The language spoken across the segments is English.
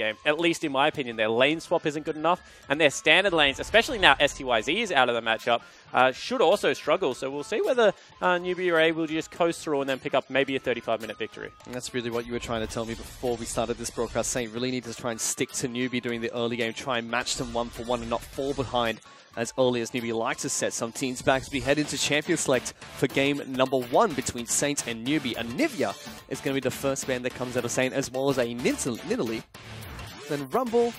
game. At least in my opinion, their lane swap isn't good enough, and their standard lanes, especially now STYZ is out of the matchup, should also struggle. So we'll see whether Newbee are able to just coast through and then pick up maybe a 35-minute victory. And that's really what you were trying to tell me before we started this broadcast, saying really need to try and stick to Newbee during the early game, try and match them 1-for-1 and not fall behind as early as Newbee likes to set some teams back as we head into Champion Select for game number 1 between Saint and Newbee. And Nivea is going to be the first band that comes out of Saint, as well as a Nidalee. Then Rumble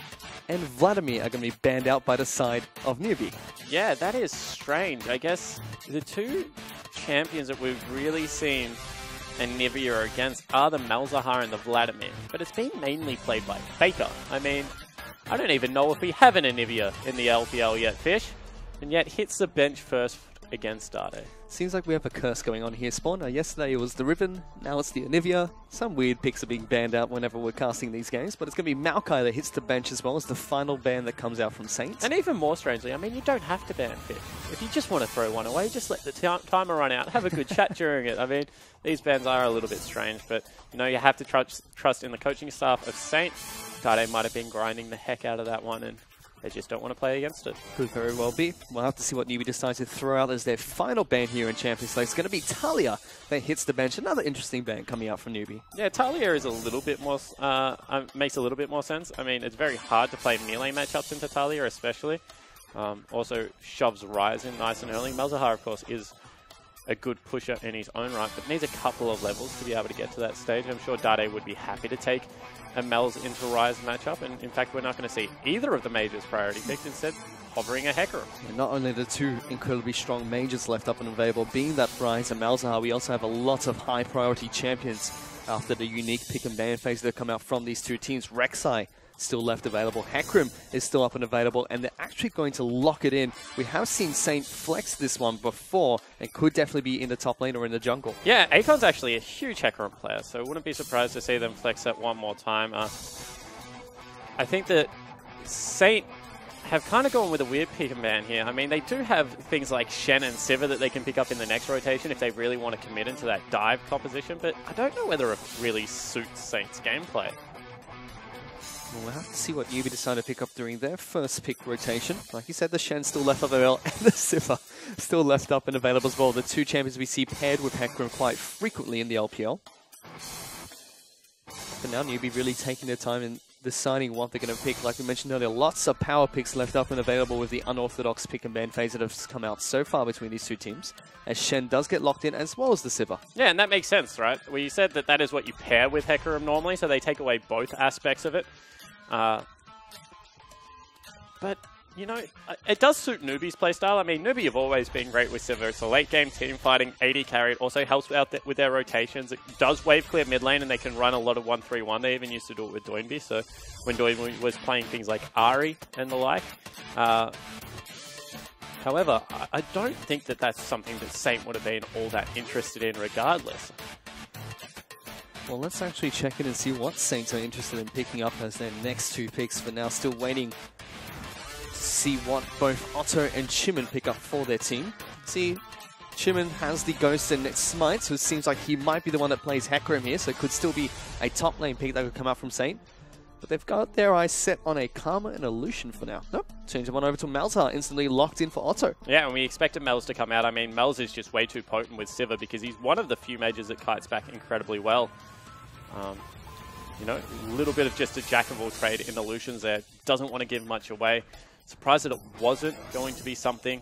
and Vladimir are going to be banned out by the side of Newbee. Yeah, that is strange. I guess the two champions that we've really seen and Nivea are against are the Malzahar and the Vladimir. But it's been mainly played by Faker. I mean, I don't even know if we have an Nivea in the LPL yet, Fish. And yet hits the bench first against Dade. Seems like we have a curse going on here, Spawn. Yesterday it was the Riven, now it's the Anivia. Some weird picks are being banned out whenever we're casting these games, but it's going to be Maokai that hits the bench as well as the final ban that comes out from Saints. And even more strangely, I mean, you don't have to ban Fish. If you just want to throw one away, just let the timer run out. Have a good chat during it. I mean, these bans are a little bit strange, but you know, you have to trust in the coaching staff of Saint. Dade might have been grinding the heck out of that one, and they just don't want to play against it. Could very well be. We'll have to see what Newbee decides to throw out as their final ban here in Champions League. It's going to be Talia that hits the bench. Another interesting ban coming out from Newbee. Yeah, Talia is a little bit more, makes a little bit more sense. I mean, it's very hard to play melee matchups into Talia, especially. Also shoves Rise in nice and early. Malzahar, of course, is a good pusher in his own right, but needs a couple of levels to be able to get to that stage. I'm sure Dade would be happy to take a Mel's into Rise matchup, and in fact, we're not going to see either of the majors priority picked, instead hovering a Hecarim. And not only the two incredibly strong majors left up and available, being that Rise and Malzahar, we also have a lot of high priority champions after the unique pick and ban phase that have come out from these two teams. Rek'Sai still left available. Hecarim is still up and available, and they're actually going to lock it in. We have seen Saint flex this one before, and could definitely be in the top lane or in the jungle. Yeah, Akon's actually a huge Hecarim player, so wouldn't be surprised to see them flex that one more time. I think that Saint have kind of gone with a weird pick and ban here. I mean, they do have things like Shen and Sivir that they can pick up in the next rotation if they really want to commit into that dive composition, but I don't know whether it really suits Saint's gameplay. We'll have to see what Newbee decide to pick up during their first pick rotation. Like you said, the Shen still left up available, and the Sivir still left up and available as well. The two champions we see paired with Hecarim quite frequently in the LPL. But now Newbee really taking their time in deciding what they're going to pick. Like we mentioned earlier, lots of power picks left up and available with the unorthodox pick and ban phase that have come out so far between these two teams, as Shen does get locked in as well as the Sivir. Yeah, and that makes sense, right? We said that that is what you pair with Hecarim normally, so they take away both aspects of it. But, you know, it does suit Newbee's playstyle. I mean, Newbee have always been great with Sivir. It's a late game team fighting, 80 carry. It also helps out with their rotations. It does wave clear mid lane, and they can run a lot of 1-3-1. They even used to do it with Doinby. So when Doinby was playing things like Ahri and the like. However, I don't think that that's something that Saint would have been all that interested in regardless. Well, let's actually check in and see what Saints are interested in picking up as their next two picks. For now, still waiting to see what both Otto and Chimin pick up for their team. See, Chimin has the Ghost and Smite, so it seems like he might be the one that plays Hecarim here, so it could still be a top lane pick that could come out from Saint. But they've got their eyes set on a Karma and a Lucian for now. Nope, change them on over to Malzahar, instantly locked in for Otto. Yeah, and we expected Mel's to come out. I mean, Mel's is just way too potent with Sivir because he's one of the few mages that kites back incredibly well. You know, a little bit of just a jack of all trade in the Lucians there. Doesn't want to give much away. Surprised that it wasn't going to be something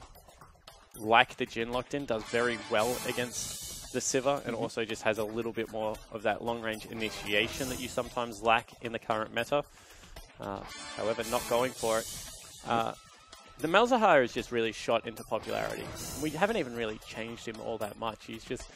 like the Jhin locked in. Does very well against the Sivir, and also just has a little bit more of that long-range initiation that you sometimes lack in the current meta. However, not going for it. The Malzahar is just really shot into popularity. We haven't even really changed him all that much. He's just,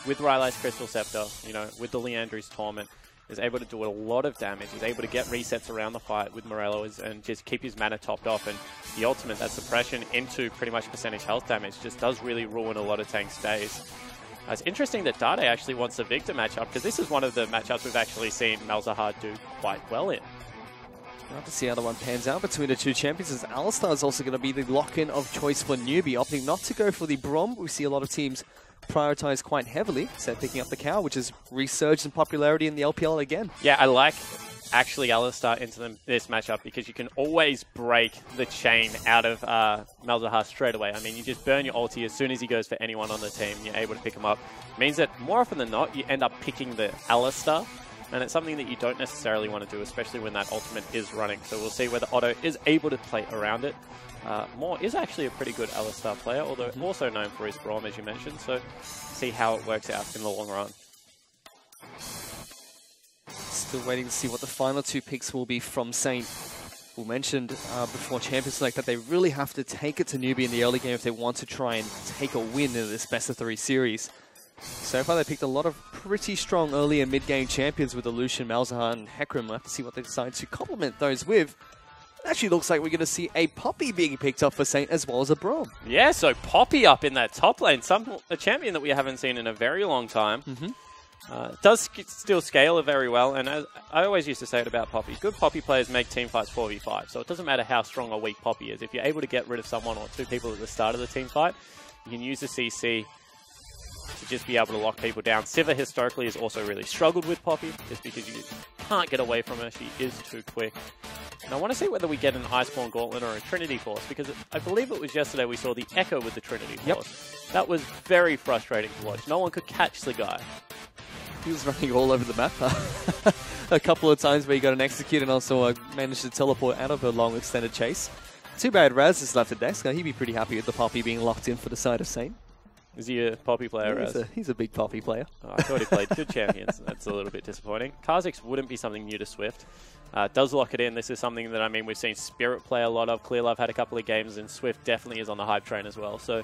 with Rylai's Crystal Scepter, you know, with the Leandry's Torment, is able to do a lot of damage. He's able to get resets around the fight with Morello's and just keep his mana topped off. And the ultimate, that suppression into pretty much percentage health damage, just does really ruin a lot of tanks' days. It's interesting that Dade actually wants the Victor matchup, because this is one of the matchups we've actually seen Malzahar do quite well in. We'll have to see how the one pans out between the two champions, as Alistar is also going to be the lock-in of choice for Newbee, opting not to go for the Braum. We see a lot of teams prioritize quite heavily, instead picking up the Cow, which has resurged in popularity in the LPL again. Yeah, I like actually Alistar into this matchup because you can always break the chain out of Malzahar straight away. I mean, you just burn your ulti as soon as he goes for anyone on the team. You're able to pick him up. It means that more often than not, you end up picking the Alistar. And it's something that you don't necessarily want to do, especially when that ultimate is running. So we'll see whether Otto is able to play around it. Moore is actually a pretty good Alistar player, although also known for his Braum, as you mentioned. So see how it works out in the long run. Still waiting to see what the final 2 picks will be from Saint. We mentioned before Champions Select that they really have to take it to Newbee in the early game if they want to try and take a win in this best-of-3 series. So far, they picked a lot of pretty strong early and mid-game champions with Illusion, Malzahar, and Hecarim. We'll have to see what they decide to complement those with. It actually looks like we're going to see a Poppy being picked up for Saint as well as a Braum. Yeah, so Poppy up in that top lane. A champion that we haven't seen in a very long time. Does still scale very well, and as I always used to say it about Poppy, good Poppy players make team fights 4v5, so it doesn't matter how strong or weak Poppy is. If you're able to get rid of someone or 2 people at the start of the team fight, you can use the CC to just be able to lock people down. Sivir historically has also really struggled with Poppy, just because you can't get away from her. She is too quick. And I want to see whether we get an Iceborne Gauntlet or a Trinity Force, because I believe it was yesterday we saw the Echo with the Trinity Force. That was very frustrating to watch. No one could catch the guy. He was running all over the map a couple of times where he got an execute and also managed to teleport out of a long extended chase. Too bad Raz is left at desk. Now he'd be pretty happy with the Poppy being locked in for the side of Saint. Is he a Poppy player, Raz? He's a big Poppy player. Oh, I thought he played good champions. That's a little bit disappointing. Kha'Zix wouldn't be something new to Swift. Does lock it in. This is something that, I mean, we've seen Spirit play a lot of. Clearlove had a couple of games, and Swift definitely is on the hype train as well. So,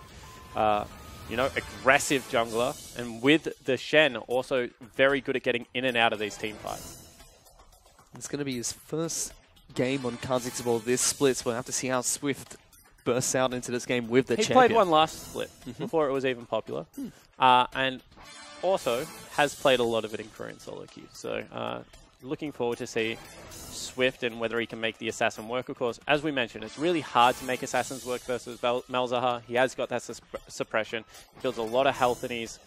you know, aggressive jungler. And with the Shen, also very good at getting in and out of these team fights. It's going to be his first game on Kha'Zix ball this split, so we'll have to see how Swift bursts out into this game with the champion. He played one last split, before it was even popular. And also has played a lot of it in Korean solo queue. So looking forward to see Swift and whether he can make the Assassin work. Of course, as we mentioned, it's really hard to make Assassins work versus Malzahar. He has got that suppression. He builds a lot of health in his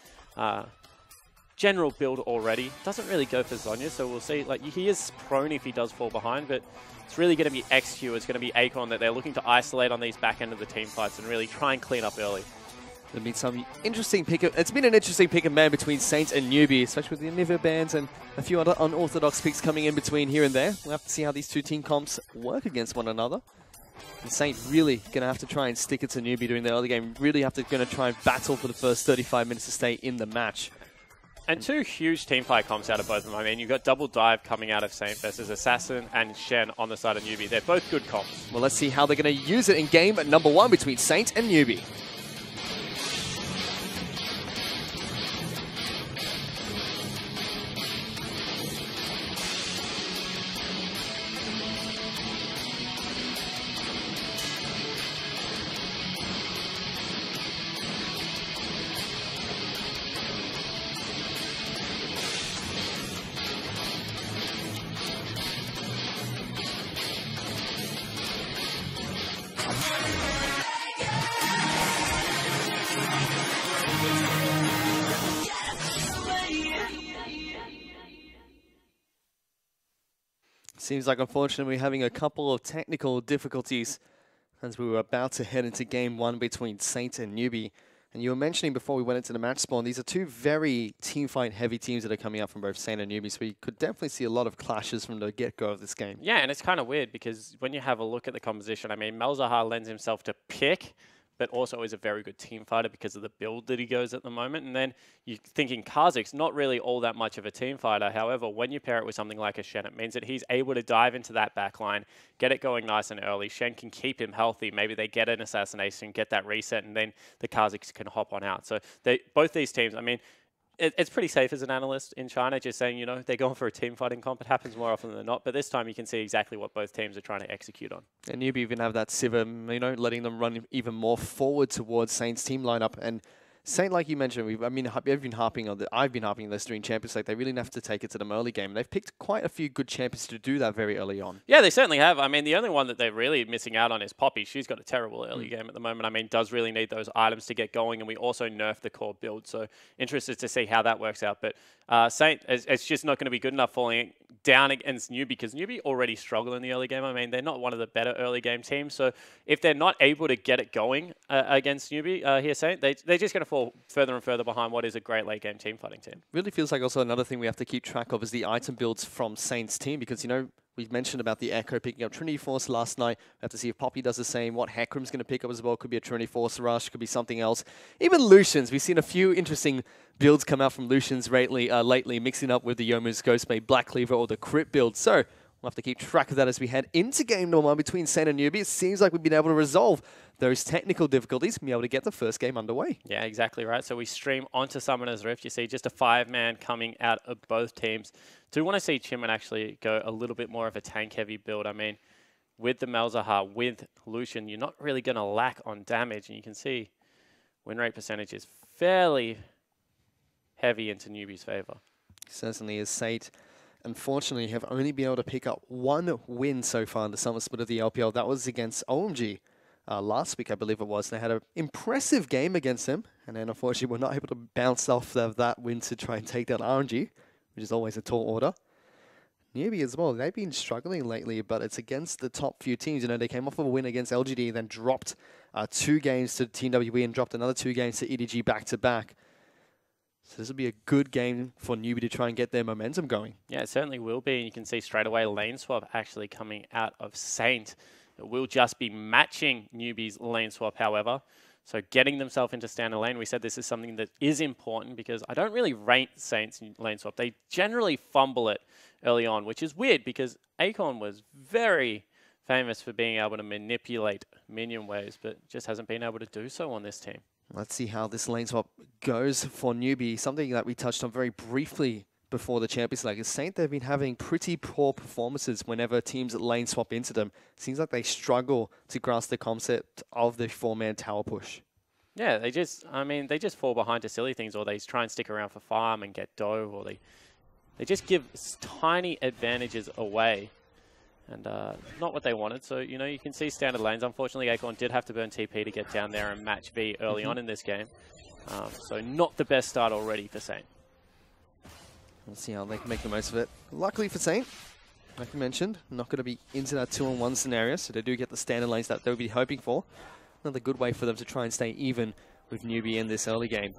general build already. Doesn't really go for Zhonya, so we'll see. Like, he is prone if he does fall behind, but it's really going to be XQ, it's going to be Acorn that they're looking to isolate on these back end of the team fights and really try and clean up early. It's been some interesting pick. It's been an interesting pick and ban between Saint and Newbee, especially with the Nivea bans and a few other unorthodox picks coming in between here and there. We'll have to see how these 2 team comps work against one another. And Saint really going to have to try and stick it to Newbee during the early game. Really going to try and battle for the first 35 minutes to stay in the match. And 2 huge team fight comps out of both of them. I mean, you've got Double Dive coming out of Saint versus Assassin and Shen on the side of Newbee. They're both good comps. Well, let's see how they're going to use it in game number 1 between Saint and Newbee. Seems like, unfortunately, we're having a couple of technical difficulties as we were about to head into game 1 between Saint and Newbee. And you were mentioning before we went into the match spawn, these are 2 very teamfight heavy teams that are coming up from both Saint and Newbee, so we could definitely see a lot of clashes from the get-go of this game. Yeah, and it's kind of weird because when you have a look at the composition, I mean, Malzahar lends himself to pick, but also is a very good team fighter because of the build that he goes at the moment. And then you're thinking Kha'Zix, not really all that much of a team fighter. However, when you pair it with something like a Shen, it means that he's able to dive into that backline, get it going nice and early. Shen can keep him healthy. Maybe they get an assassination, get that reset, and then the Kha'Zix can hop on out. So both these teams, I mean, it's pretty safe as an analyst in China, just saying, you know, they're going for a team fighting comp. It happens more often than not, but this time you can see exactly what both teams are trying to execute on. And Newbee even have that Sivir, you know, letting them run even more forward towards Saint's team lineup. And Saint, like you mentioned, I've been harping on this during Champions League. They really have to take it to them early game. And they've picked quite a few good champions to do that very early on. Yeah, they certainly have. I mean, the only one that they're really missing out on is Poppy. She's got a terrible early game at the moment. I mean, does really need those items to get going. And we also nerfed the core build. So interested to see how that works out. But Saint, it's just not going to be good enough down against Newbee, because Newbee already struggle in the early game. I mean, they're not one of the better early game teams. So if they're not able to get it going against Newbee here, Saint, they're just going to fall further and further behind what is a great late game team fighting team. Really feels like also another thing we have to keep track of is the item builds from Saint's team, because, you know, we've mentioned about the Echo picking up Trinity Force last night. We have to see if Poppy does the same. What Hecarim's going to pick up as well. Could be a Trinity Force Rush. Could be something else. Even Lucians. We've seen a few interesting builds come out from Lucians lately, mixing up with the Youmuu's Ghostblade Black Cleaver or the Crit build. So we'll have to keep track of that as we head into game number 1 between Saint and Newbee. It seems like we've been able to resolve those technical difficulties and be able to get the first game underway. Yeah, exactly right. So we stream onto Summoner's Rift. You see just a 5-man coming out of both teams. Do want to see Chimin actually go a little bit more of a tank-heavy build. I mean, with the Malzahar, with Lucian, you're not really going to lack on damage. And you can see win rate percentage is fairly heavy into Newbee's favor. Certainly is. Saint, unfortunately, have only been able to pick up 1 win so far in the summer split of the LPL. That was against OMG. Last week, I believe it was. They had an impressive game against them, and then unfortunately we're not able to bounce off of that win to try and take down RNG, which is always a tall order. Newbee as well, they've been struggling lately, but it's against the top few teams. You know, they came off of a win against LGD, then dropped 2 games to Team WE and dropped another 2 games to EDG back-to-back. So this will be a good game for Newbee to try and get their momentum going. Yeah, it certainly will be, and you can see straight away lane swap actually coming out of Saint. It will just be matching Newbee's lane swap, however. So getting themselves into standard lane, we said this is something that is important because I don't really rate Saint's lane swap. They generally fumble it early on, which is weird because Akon was very famous for being able to manipulate minion waves, but just hasn't been able to do so on this team. Let's see how this lane swap goes for Newbee. Something that we touched on very briefly before the Champions League is Saint, they've been having pretty poor performances whenever teams lane swap into them. Seems like they struggle to grasp the concept of the 4-man tower push. Yeah, they just fall behind to silly things, or they try and stick around for farm and get dough, or they just give tiny advantages away. And not what they wanted. So, you know, you can see standard lanes. Unfortunately, Akon did have to burn TP to get down there and match V early on in this game. So not the best start already for Saint. Let's see how they can make the most of it. Luckily for Saint, like I mentioned, not going to be into that 2-on-1 scenario, so they do get the standard lanes that they'll be hoping for. Another good way for them to try and stay even with Newbee in this early game.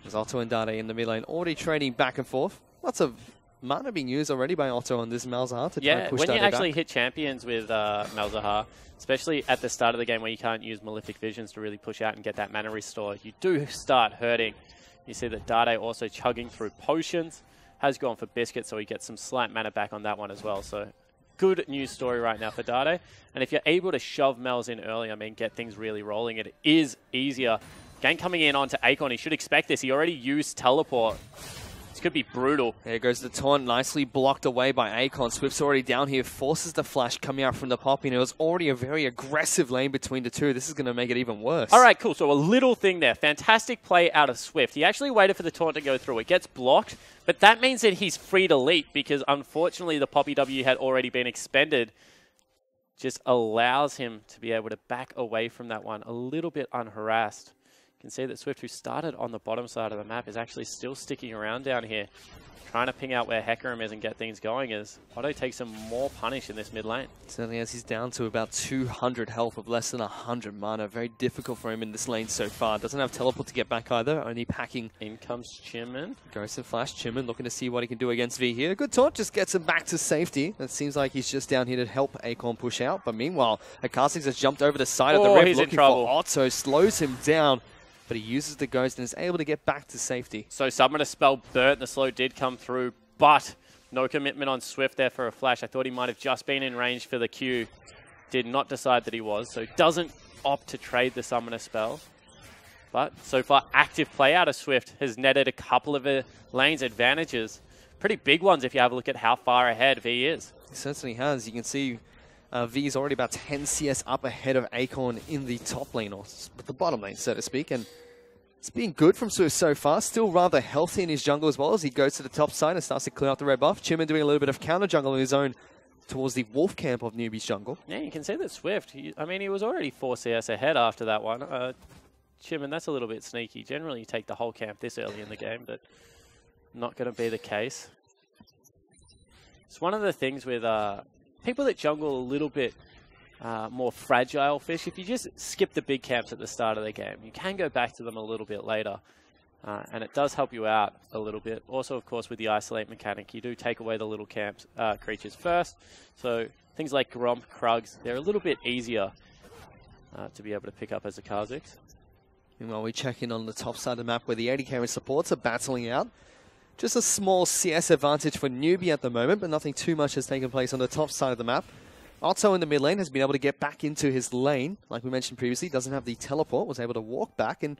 There's Otto and Dade in the mid lane, already trading back and forth. Lots of mana being used already by Otto on this Malzahar to try and push Dade back. Yeah, when you actually hit champions with Malzahar, especially at the start of the game where you can't use Malefic Visions to really push out and get that mana restore, you do start hurting. You see that Dade also chugging through potions. Has gone for Biscuit, so he gets some slight mana back on that one as well. So good news story right now for Dade. And if you're able to shove Mel's in early, I mean, get things really rolling, it is easier. Gank coming in onto Akon. He should expect this. He already used Teleport. This could be brutal. There goes the taunt, nicely blocked away by Akon. Swift's already down here, forces the flash coming out from the Poppy, and it was already a very aggressive lane between the two. This is going to make it even worse. All right, cool. So a little thing there. Fantastic play out of Swift. He actually waited for the taunt to go through. It gets blocked, but that means that he's free to leap because unfortunately the Poppy W had already been expended. Just allows him to be able to back away from that one a little bit unharassed. You can see that Swift, who started on the bottom side of the map, is actually still sticking around down here, trying to ping out where Hecarim is and get things going as Otto takes some more punish in this mid lane. Certainly as he's down to about 200 health of less than 100 mana. Very difficult for him in this lane so far. Doesn't have teleport to get back either, only packing. In comes Chimin. Ghost and Flash. Chimin looking to see what he can do against V here. Good taunt, just gets him back to safety. It seems like he's just down here to help Akon push out. But meanwhile, Akasix has jumped over the side of the rift looking for Otto. Slows him down. But he uses the Ghost and is able to get back to safety. So Summoner spell burnt. The slow did come through, but no commitment on Swift there for a flash. I thought he might have just been in range for the Q. Did not decide that he was, so doesn't opt to trade the Summoner spell. But so far, active play out of Swift has netted a couple of lanes advantages. Pretty big ones if you have a look at how far ahead V is. He certainly has. You can see V is already about 10 CS up ahead of Akon in the top lane, or the bottom lane, so to speak. And it's been good from Swift so far. Still rather healthy in his jungle as well as he goes to the top side and starts to clear out the red buff. Chimin doing a little bit of counter jungle on his own towards the wolf camp of Newbee's jungle. Yeah, you can see that Swift, he was already 4 CS ahead after that one. Chimin, that's a little bit sneaky. Generally, you take the whole camp this early in the game, but not going to be the case. It's one of the things with people that jungle a little bit more fragile fish. If you just skip the big camps at the start of the game, you can go back to them a little bit later. And it does help you out a little bit. Also, of course, with the isolate mechanic, you do take away the little camps creatures first. So things like Gromp, Krugs, they're a little bit easier to be able to pick up as a Kha'Zix. Meanwhile, we check in on the top side of the map where the AD carry supports are battling out. Just a small CS advantage for Newbee at the moment, but nothing too much has taken place on the top side of the map. Otto in the mid lane has been able to get back into his lane. Like we mentioned previously, doesn't have the teleport, was able to walk back, and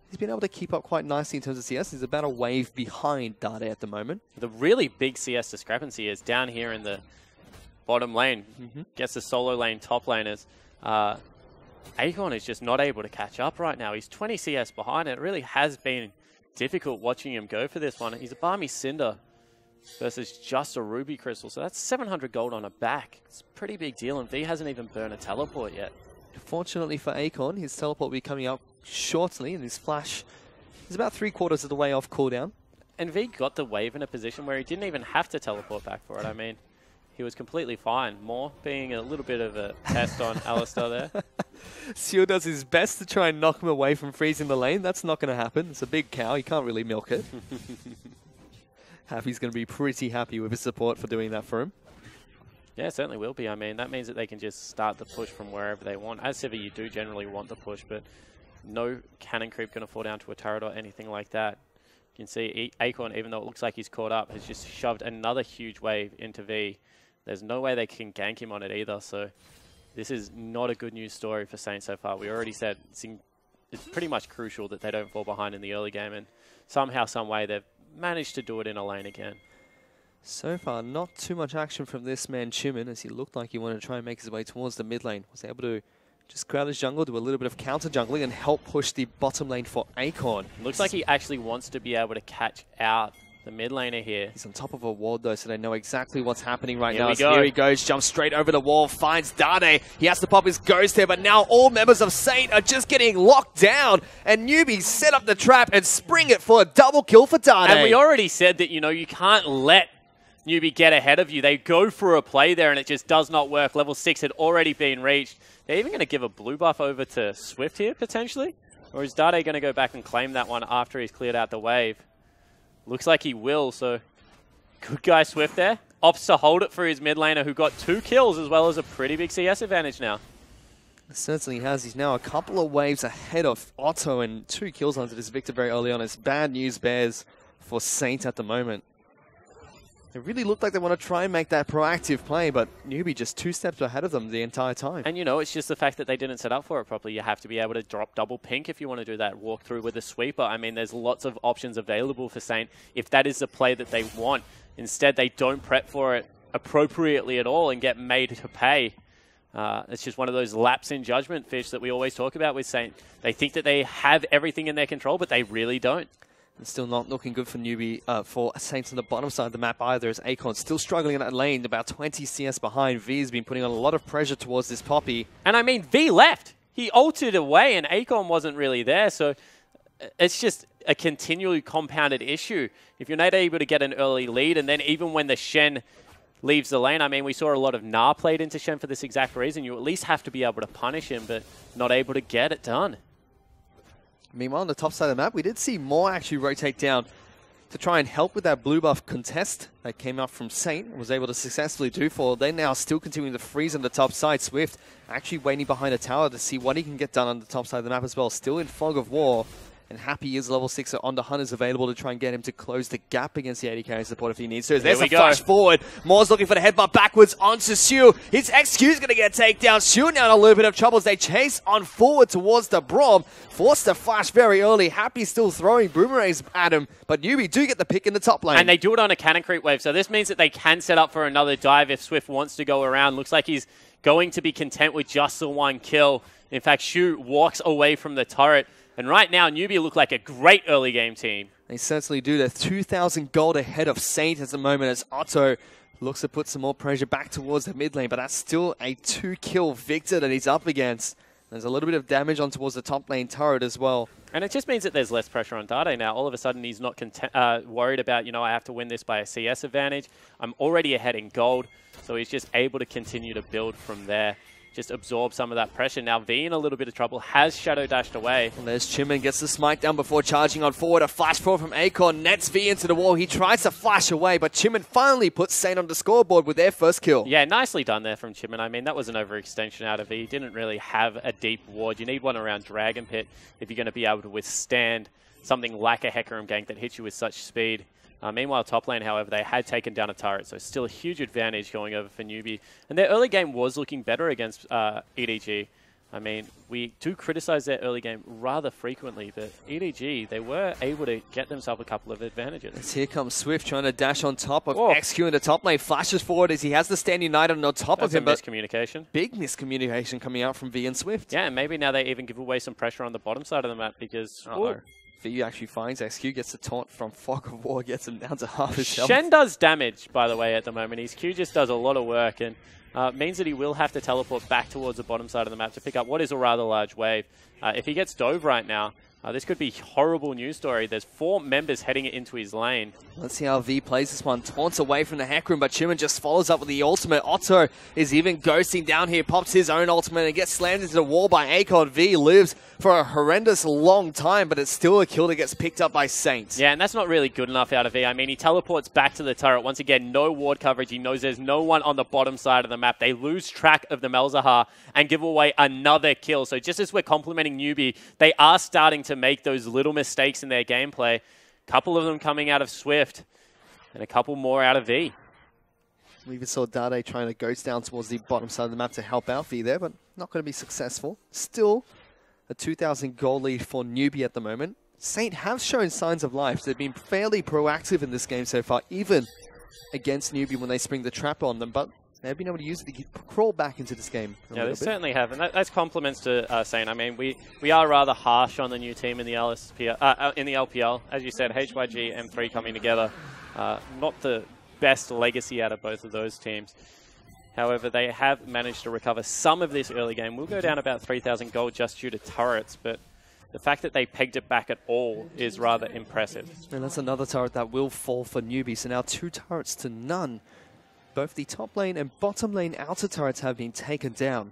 he's been able to keep up quite nicely in terms of CS. He's about a wave behind Dade at the moment. The really big CS discrepancy is down here in the bottom lane. Gets the solo lane, top laners. Acorn is just not able to catch up right now. He's 20 CS behind. It really has been difficult watching him go for this one. He's a Barmy Cinder versus just a Ruby Crystal. So that's 700 gold on a back. It's a pretty big deal, and V hasn't even burned a teleport yet. Fortunately for Acorn, his teleport will be coming up shortly, and his flash is about 3/4 of the way off cooldown. And V got the wave in a position where he didn't even have to teleport back for it. I mean, he was completely fine. More being a little bit of a test on Alistar there. Seal does his best to try and knock him away from freezing the lane. That's not going to happen. It's a big cow. He can't really milk it. Happy's going to be pretty happy with his support for doing that for him. Yeah, it certainly will be. I mean, that means that they can just start the push from wherever they want. As Civi, you do generally want the push, but no cannon creep going to fall down to a turret or anything like that. You can see Acorn, even though it looks like he's caught up, has just shoved another huge wave into V. There's no way they can gank him on it either, so this is not a good news story for Saint so far. We already said it's pretty much crucial that they don't fall behind in the early game, and somehow, some way, they've managed to do it in a lane again. So far, not too much action from this man, Chimin, as he looked like he wanted to try and make his way towards the mid lane. Was able to just crowd his jungle, do a little bit of counter jungling, and help push the bottom lane for Acorn. Looks like he actually wants to be able to catch out the mid laner here. He's on top of a wall, though, so they know exactly what's happening right now. Here he goes, jumps straight over the wall, finds Dade. He has to pop his ghost here, but now all members of Saint are just getting locked down, and Newbee set up the trap and spring it for a double kill for Dade. And we already said that, you know, you can't let Newbee get ahead of you. They go for a play there, and it just does not work. Level 6 had already been reached. They're even going to give a blue buff over to Swift here, potentially? Or is Dade going to go back and claim that one after he's cleared out the wave? Looks like he will, so good guy Swift there. Opts to hold it for his mid laner, who got 2 kills as well as a pretty big CS advantage now. Certainly has. He's now a couple of waves ahead of Otto, and 2 kills onto this Victor very early on. It's bad news bears for Saint at the moment. It really looked like they want to try and make that proactive play, but Newbee just 2 steps ahead of them the entire time. And, you know, it's just the fact that they didn't set up for it properly. You have to be able to drop double pink if you want to do that walk through with a sweeper. I mean, there's lots of options available for Saint if that is the play that they want. Instead, they don't prep for it appropriately at all and get made to pay. It's just one of those lapse in judgment fish that we always talk about with Saint. They think that they have everything in their control, but they really don't. And still not looking good for Newbee, for Saints on the bottom side of the map either, as Acorn still struggling in that lane, about 20 CS behind. V's been putting on a lot of pressure towards this Poppy. And I mean, V left. He ulted away and Acorn wasn't really there, so it's just a continually compounded issue. If you're not able to get an early lead, and then even when the Shen leaves the lane, I mean, we saw a lot of Gnar played into Shen for this exact reason. You at least have to be able to punish him, but not able to get it done. Meanwhile, on the top side of the map, we did see Moore actually rotate down to try and help with that blue buff contest that came out from Saint and was able to successfully do for. They're now still continuing to freeze on the top side. Swift actually waiting behind a tower to see what he can get done on the top side of the map as well. Still in fog of war. And Happy is level 6 on the Hunters available to try and get him to close the gap against the AD carry support if he needs to. There's a flash forward. Moore's looking for the headbutt backwards onto Sue. His XQ's going to get taken down. Sue now in a little bit of trouble as they chase on forward towards the Braum. Forced to flash very early. Happy still throwing boomerangs at him, but Newbee do get the pick in the top lane. And they do it on a cannon creep wave, so this means that they can set up for another dive if Swift wants to go around. Looks like he's going to be content with just the 1 kill. In fact, Shu walks away from the turret. And right now, Newbee look like a great early game team. They certainly do. They're 2,000 gold ahead of Saint at the moment as Otto looks to put some more pressure back towards the mid lane, but that's still a 2-kill Victor that he's up against. There's a little bit of damage on towards the top lane turret as well. And it just means that there's less pressure on Dade now. All of a sudden, he's not worried about, you know, I have to win this by a CS advantage. I'm already ahead in gold. So he's just able to continue to build from there. Just absorb some of that pressure. Now V in a little bit of trouble, has Shadow dashed away. Well, there's Chimin, gets the smite down before charging on forward. A flash forward from Acorn, nets V into the wall. He tries to flash away, but Chimin finally puts Saint on the scoreboard with their first kill. Yeah, nicely done there from Chimin. I mean, that was an overextension out of V. He didn't really have a deep ward. You need one around Dragon Pit if you're going to be able to withstand something like a Hecarim gank that hits you with such speed. Meanwhile, top lane, however, they had taken down a turret, so still a huge advantage going over for Newbee. And their early game was looking better against EDG. I mean, we do criticize their early game rather frequently, but EDG, they were able to get themselves a couple of advantages. As here comes Swift trying to dash on top of XQ in the top lane. Flashes forward as he has the Stand United on top of him. That's a miscommunication. Big miscommunication coming out from V and Swift. Yeah, and maybe now they even give away some pressure on the bottom side of the map because... V actually finds XQ, gets a taunt from Fog of War, gets him down to half his health. Shen does damage, by the way, at the moment. His Q just does a lot of work, and means that he will have to teleport back towards the bottom side of the map to pick up what is a rather large wave. If he gets dove right now, this could be horrible news story. There's 4 members heading into his lane. Let's see how V plays this one. Taunts away from the Hecarim, but Chimin just follows up with the ultimate. Otto is even ghosting down here, pops his own ultimate and gets slammed into the wall by Acorn. V lives for a horrendous long time, but it's still a kill that gets picked up by Saint. Yeah, and that's not really good enough out of V. I mean, he teleports back to the turret. Once again, no ward coverage. He knows there's no one on the bottom side of the map. They lose track of the Malzahar and give away another kill. So just as we're complimenting Newbee, they are starting to make those little mistakes in their gameplay. A couple of them coming out of Swift and a couple more out of V. We even saw Dade trying to ghost down towards the bottom side of the map to help out V there, but not going to be successful. Still a 2,000 goal lead for Newbee at the moment. Saint have shown signs of life. They've been fairly proactive in this game so far, even against Newbee when they spring the trap on them, but they've been able to use it to crawl back into this game. Yeah, they certainly have, and that's compliments to Saint. I mean, we are rather harsh on the new team in the LPL. As you said, HYG, M3 coming together. Not the best legacy out of both of those teams. However, they have managed to recover some of this early game. We'll go down about 3,000 gold just due to turrets, but the fact that they pegged it back at all is rather impressive. And that's another turret that will fall for Newbee, so now 2 turrets to none. Both the top lane and bottom lane outer turrets have been taken down.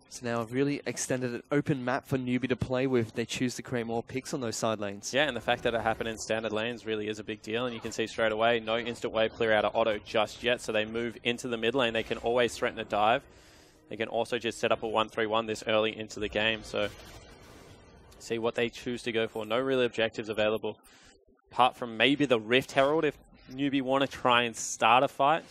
So now a really extended and open map for Newbee to play with. They choose to create more picks on those side lanes. Yeah, and the fact that it happened in standard lanes really is a big deal. And you can see straight away, no instant wave clear out of Otto just yet. So they move into the mid lane. They can always threaten a dive. They can also just set up a 1-3-1 this early into the game. So see what they choose to go for. No real objectives available. Apart from maybe the Rift Herald if Newbee want to try and start a fight.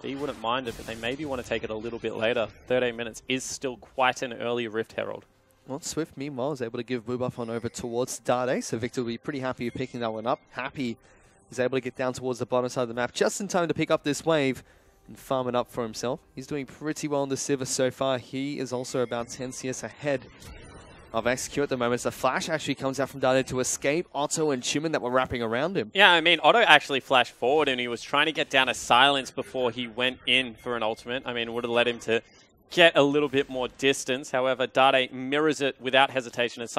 V wouldn't mind it, but they maybe want to take it a little bit later. 13 minutes is still quite an early Rift Herald. Well, Swift, meanwhile, is able to give Bubuff on over towards Dade, so Victor will be pretty happy with picking that one up. Happy is able to get down towards the bottom side of the map just in time to pick up this wave and farm it up for himself. He's doing pretty well in the Sivir so far. He is also about 10 CS ahead of XQ at the moment. The flash actually comes out from Dade to escape Otto and Chimin that were wrapping around him. Yeah, I mean, Otto actually flashed forward and he was trying to get down a silence before he went in for an ultimate. I mean, it would have led him to get a little bit more distance. However, Dade mirrors it without hesitation. It's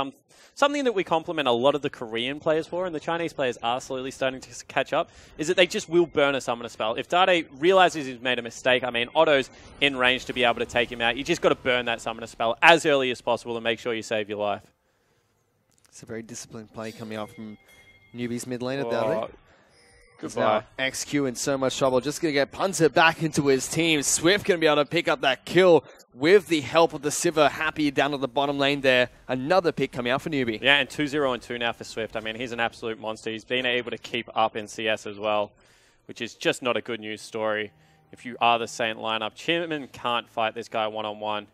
something that we compliment a lot of the Korean players for, and the Chinese players are slowly starting to catch up, is that they just will burn a summoner spell. If Dade realizes he's made a mistake, I mean, Otto's in range to be able to take him out. You just got to burn that summoner spell as early as possible and make sure you save your life. It's a very disciplined play coming out from Newbee's mid laner, Dade. Goodbye. XQ in so much trouble. Just going to get punted back into his team. Swift going to be able to pick up that kill with the help of the Sivir. Happy down at the bottom lane there. Another pick coming out for Newbee. Yeah, and 2-0 and 2 now for Swift. I mean, he's an absolute monster. He's been able to keep up in CS as well, which is just not a good news story. If you are the Saint lineup, Chimin can't fight this guy one-on-one.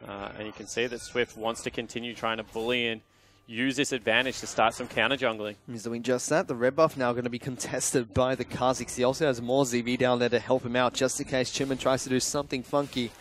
And you can see that Swift wants to continue trying to bully and use this advantage to start some counter jungling. He's doing just that. The red buff now going to be contested by the Kazakhs. He also has more ZV down there to help him out, just in case Chimin tries to do something funky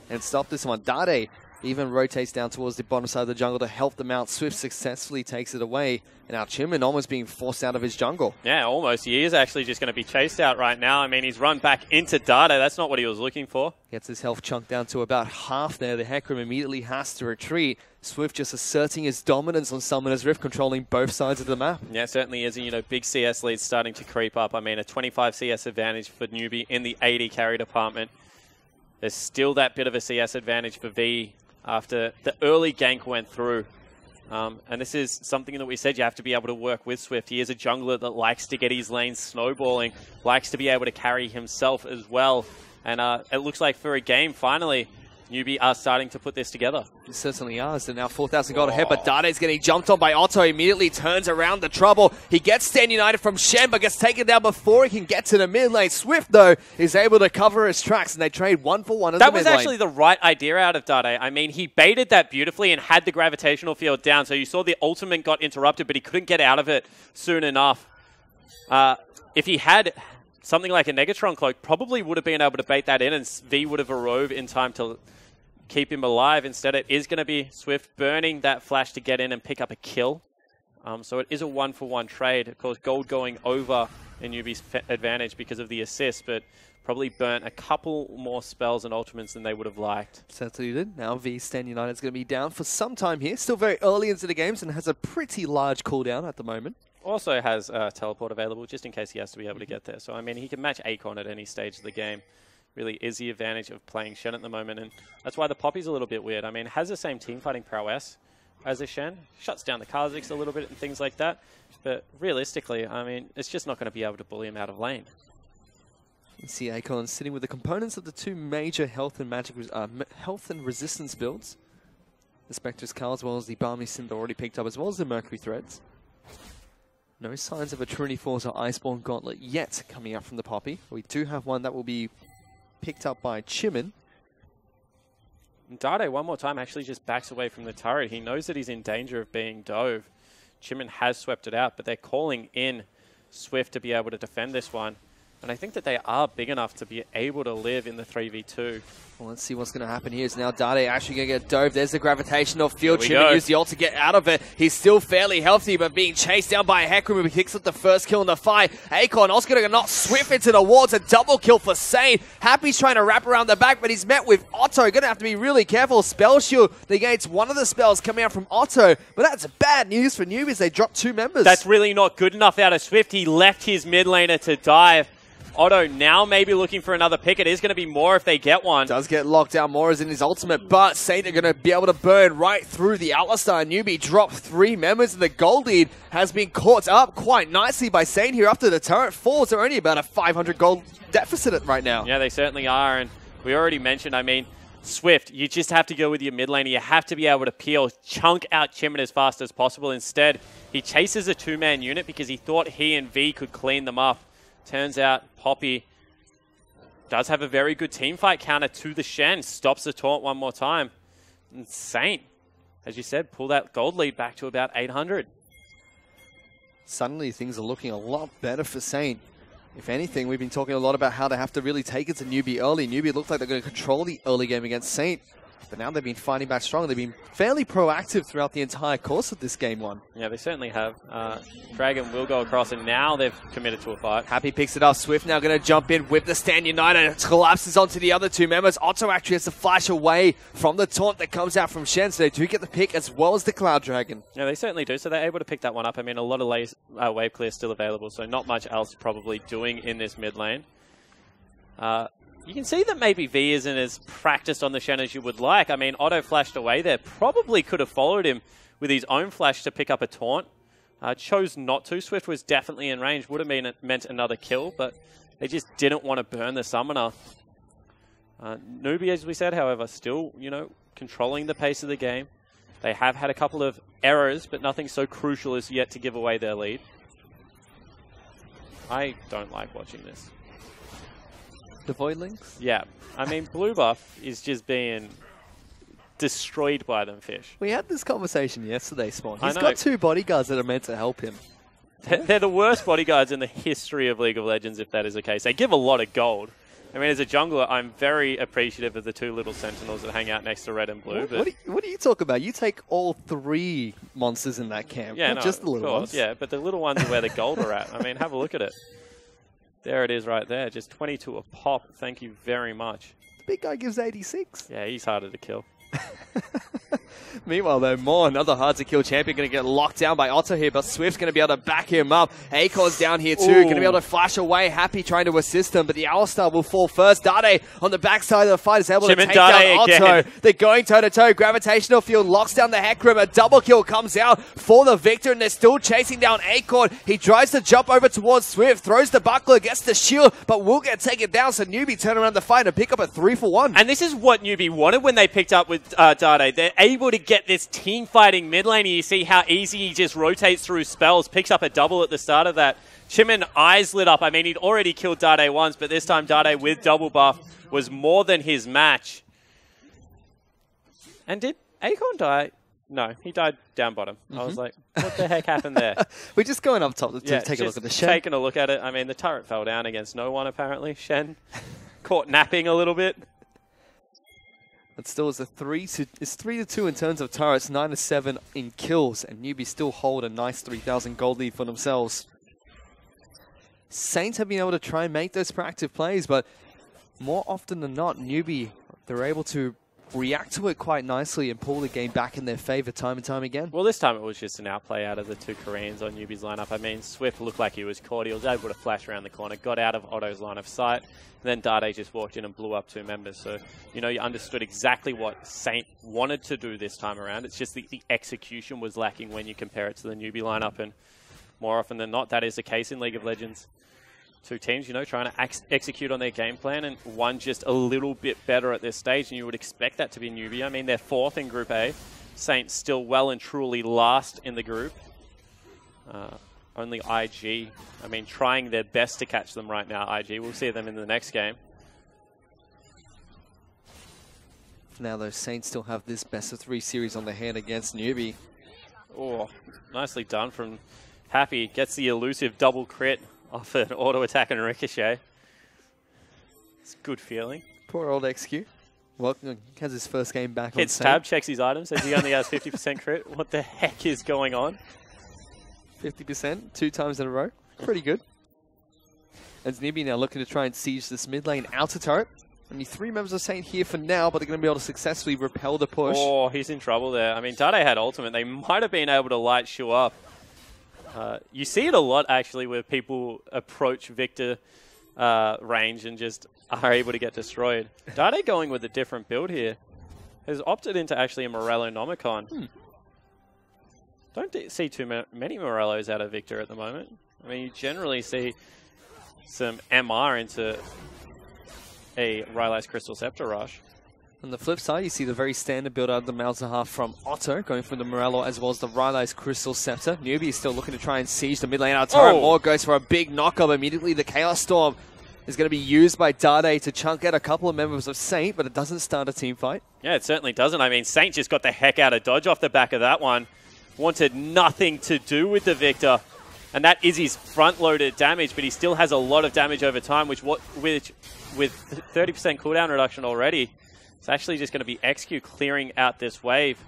and stop this one. Dade Even rotates down towards the bottom side of the jungle to help them out. Swift successfully takes it away. And now Chimin almost being forced out of his jungle. Yeah, almost. He is actually just going to be chased out right now. I mean, he's run back into Dade. That's not what he was looking for. Gets his health chunked down to about half there. The Hecarim immediately has to retreat. Swift just asserting his dominance on Summoner's Rift, controlling both sides of the map. Yeah, certainly is. And, big CS leads starting to creep up. I mean, a 25 CS advantage for Newbee in the 80 carry department. There's still that bit of a CS advantage for V after the early gank went through. And this is something that we said you have to be able to work with Swift. He is a jungler that likes to get his lanes snowballing, likes to be able to carry himself as well. And it looks like for a game, finally, Newbee are starting to put this together. He certainly are. So now 4,000 gold ahead, but Dade's getting jumped on by Otto. Immediately turns around the trouble. He gets Stand United from Shen, but gets taken down before he can get to the mid lane. Swift, though, is able to cover his tracks, and they trade 1 for 1 in the mid lane. That was actually the right idea out of Dade. I mean, he baited that beautifully and had the gravitational field down. So you saw the ultimate got interrupted, but he couldn't get out of it soon enough. If he had something like a Negatron Cloak, probably would have been able to bait that in, and V would have arove in time to keep him alive. Instead, it is going to be Swift burning that flash to get in and pick up a kill. So it is a 1 for 1 trade. Of course, gold going over in Newbee's advantage because of the assist, but probably burnt a couple more spells and ultimates than they would have liked. Certainly did. Now V Stand United is going to be down for some time here. Still very early into the games and has a pretty large cooldown at the moment. Also has teleport available just in case he has to be able to get there. So, I mean, he can match Akon at any stage of the game. Really is the advantage of playing Shen at the moment, and that's why the Poppy's a little bit weird. I mean, has the same team fighting prowess as a Shen, shuts down the Kha'Zix a little bit and things like that, but realistically, I mean, it's just not going to be able to bully him out of lane. You see Akon sitting with the components of the two major health and magic, health and resistance builds. The Spectre's Cull as well as the Balmy Cinder already picked up, as well as the Mercury Threads. No signs of a Trinity Force or Iceborne Gauntlet yet coming out from the Poppy. We do have one that will be picked up by Chimin. Dade, one more time, actually just backs away from the turret. He knows that he's in danger of being dove. Chimin has swept it out, but they're calling in Swift to be able to defend this one. And I think that they are big enough to be able to live in the 3v2. Well, let's see what's going to happen here. Is now Dade actually going to get dove. There's the gravitational field. Chimin used the ult to get out of it. He's still fairly healthy, but being chased down by Hecarim, who picks up the first kill in the fight. Akon also going to knock Swift into the wall. It's a double kill for Sane. Happy's trying to wrap around the back, but he's met with Otto. Going to have to be really careful. Spell Shield negates one of the spells coming out from Otto, but that's bad news for Newbee as they drop 2 members. That's really not good enough out of Swift. He left his mid laner to dive. Otto now maybe looking for another pick. It is going to be more if they get one. Does get locked down. More is in his ultimate, but Saint are going to be able to burn right through the Alistar. Newbee dropped 3 members, and the gold lead has been caught up quite nicely by Saint here after the turret falls. They're only about a 500 gold deficit right now. Yeah, they certainly are, and we already mentioned, I mean, Swift, you just have to go with your mid laner. You have to be able to peel, chunk out Chimin as fast as possible. Instead, he chases a 2-man unit because he thought he and V could clean them up. Turns out Poppy does have a very good teamfight counter to the Shen. Stops the taunt one more time. And Saint, as you said, pull that gold lead back to about 800. Suddenly things are looking a lot better for Saint. If anything, we've been talking a lot about how they have to really take it to Newbee early. Newbee looked like they're going to control the early game against Saint. But now they've been fighting back strong. They've been fairly proactive throughout the entire course of this game one. Yeah, they certainly have. Dragon will go across, and now they've committed to a fight. Happy picks it up. Swift now going to jump in with the Stand United. It collapses onto the other 2 members. Otto actually has to flash away from the taunt that comes out from Shen, so they do get the pick as well as the Cloud Dragon. Yeah, they certainly do. So they're able to pick that one up. I mean, a lot of wave clear still available, so not much else probably doing in this mid lane. You can see that maybe V isn't as practiced on the Shen as you would like. I mean, Otto flashed away there. Probably could have followed him with his own flash to pick up a taunt. Chose not to. Swift was definitely in range. Would have meant another kill, but they just didn't want to burn the summoner. Newbee, as we said, however, still, controlling the pace of the game. They have had a couple of errors, but nothing so crucial as yet to give away their lead. I don't like watching this. The Voidlings? Yeah. I mean, Blue Buff is just being destroyed by them, Fish. We had this conversation yesterday, Spawn. He's got 2 bodyguards that are meant to help him. They're the worst bodyguards in the history of League of Legends, if that is the case. They give a lot of gold, I mean, as a jungler, I'm very appreciative of the two little sentinels that hang out next to red and blue. What do you talk about? You take all 3 monsters in that camp, yeah, not just the little ones. Yeah, but the little ones are where the gold are at. I mean, have a look at it. There it is right there. Just 22 a pop. Thank you very much. The big guy gives 86. Yeah, he's harder to kill. Meanwhile, though, Moore, another hard-to-kill champion, going to get locked down by Otto here, but Swift's going to be able to back him up. Akor's down here too, going to be able to flash away. Happy trying to assist him, but the Owlstar will fall first. Dade on the backside of the fight is able to take down Otto. They're going toe-to-toe. Gravitational Field locks down the Hecarim. A double kill comes out for the victor, and they're still chasing down Akor. He tries to jump over towards Swift, throws the buckler, gets the shield, but will get taken down, so Newbee turn around the fight and pick up a 3-for-1. And this is what Newbee wanted when they picked up with Dade. They're able to get this team fighting mid lane. You see how easy he just rotates through spells, picks up a double at the start of that. Chimin eyes lit up. I mean, he'd already killed Dade once, but this time Dade with double buff was more than his match. And did Acorn die? No, he died down bottom. I was like, what the heck happened there? We're just going up top to take a look at the Shen. Taking a look at it. I mean, the turret fell down against no one, apparently. Shen caught napping a little bit. It still is it's 3-2 in terms of turrets, 9-7 in kills, and Newbee still hold a nice 3,000 gold lead for themselves. Saints have been able to try and make those proactive plays, but more often than not, Newbee, they're able to react to it quite nicely and pull the game back in their favor time and time again. Well, this time it was just an outplay out of the 2 Koreans on Newbee's lineup. I mean, Swift looked like he was caught. He was able to flash around the corner, got out of Otto's line of sight, and then Dade just walked in and blew up 2 members. So, you know, you understood exactly what Saint wanted to do this time around. It's just the execution was lacking when you compare it to the Newbee lineup, and more often than not, that is the case in League of Legends. 2 teams, you know, trying to execute on their game plan, and one just a little bit better at this stage, and you would expect that to be Newbee. I mean, they're 4th in Group A. Saints still well and truly last in the group. Only IG, I mean, trying their best to catch them right now, IG. We'll see them in the next game. For now, though, Saints still have this best-of-3 series on their hand against Newbee. Oh, nicely done from Happy. Gets the elusive double crit off an auto attack and ricochet. It's a good feeling. Poor old XQ. Well, has his first game back Hits on tab, checks his items, says he only has 50% crit. What the heck is going on? 50%, 2 times in a row. Pretty good. And Newbee now looking to try and siege this mid lane outer turret. Only 3 members of Saint here for now, but they're going to be able to successfully repel the push. Oh, he's in trouble there. I mean, Dade had ultimate. They might have been able to light Shu up. You see it a lot, actually, where people approach Victor range and just are able to get destroyed. Dade going with a different build here. Has opted into actually a Morello Nomicon. Don't see too many Morellos out of Victor at the moment. I mean, you generally see some MR into a Rylai's Crystal Scepter rush. On the flip side, you see the very standard build out of the Malzahar from Otto, going from the Morello as well as the Rylai's Crystal Scepter. Newbee is still looking to try and siege the mid lane out turret. Moore goes for a big knock-up. Immediately, the Chaos Storm is going to be used by Dade to chunk out a couple of members of Saint, but it doesn't start a team fight. Yeah, it certainly doesn't. I mean, Saint just got the heck out of dodge off the back of that one. Wanted nothing to do with the Victor. And that is his front-loaded damage, but he still has a lot of damage over time, which with 30% cooldown reduction already, it's actually just going to be XQ clearing out this wave.